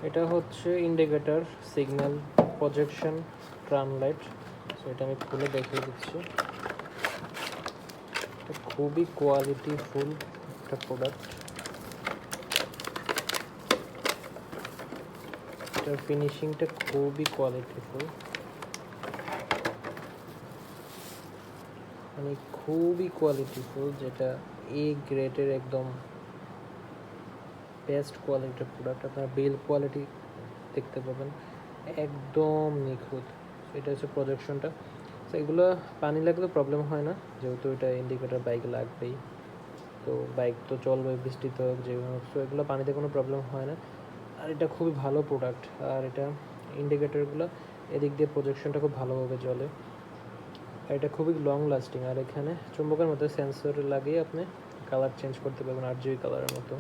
এটা হচ্ছে indicator, signal, projection, ট্রান light. So এটা আমি খুলে দেখিয়ে দিচ্ছি। খুবই কোয়ালিটিফুল একটা প্রোডাক্ট। এটার ফিনিশিংটা খুবই কোয়ালিটিফুল, মানে খুবই কোয়ালিটিফুল, যেটা এ গ্রেডের একদম বেস্ট কোয়ালিটির প্রোডাক্ট। আপনার বিল্ড কোয়ালিটি দেখতে পাবেন একদম নিখুঁত। এটা হচ্ছে প্রজেকশনটা। তো এগুলো পানি লাগলে প্রবলেম হয় না, যেহেতু এটা ইন্ডিকেটর বাইকে লাগবেই, তো বাইক তো চলবে বৃষ্টিতে হোক যে হোক, সো এগুলো পানিতে কোনো প্রবলেম হয় না। আর এটা খুবই ভালো প্রোডাক্ট। আর এটা ইন্ডিকেটরগুলো এদিক দিয়ে প্রজেকশনটা খুব ভালোভাবে জ্বলে। আর এটা খুবই লং লাস্টিং। আর এখানে চুম্বকের মধ্যে সেন্সর লাগিয়ে আপনি কালার চেঞ্জ করতে পারবেন RGB কালারের মতো।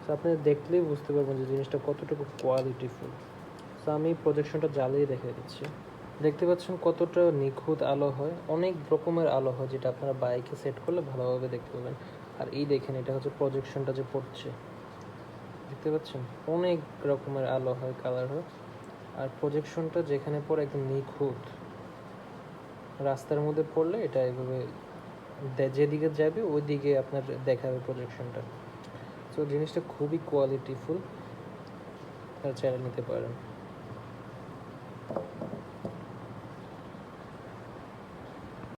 সো আপনি দেখলেই বুঝতে পারবেন যে জিনিসটা কতটুকু কোয়ালিটিফুল। সো আমি প্রজেকশনটা জ্বালিয়ে দেখে দিচ্ছি। দেখতে পাচ্ছেন কতটা নিখুঁত আলো হয়, অনেক রকমের আলো হয়, যেটা আপনারা বাইকে সেট করলে ভালোভাবে দেখতে পাবেন। আর এই দেখেন, এটা হচ্ছে প্রজেকশনটা যে পড়ছে, দেখতে পাচ্ছেন অনেক রকমের আলো হয়, কালার হয়। আর প্রজেকশনটা যেখানে পড়ে একদম নিখুঁত। রাস্তার মধ্যে পড়লে এটা এভাবে যেদিকে যাবে ওই দিকে আপনার দেখাবে প্রজেকশনটা। সো জিনিসটা খুবই কোয়ালিটিফুল, চাইলে নিতে পারেন।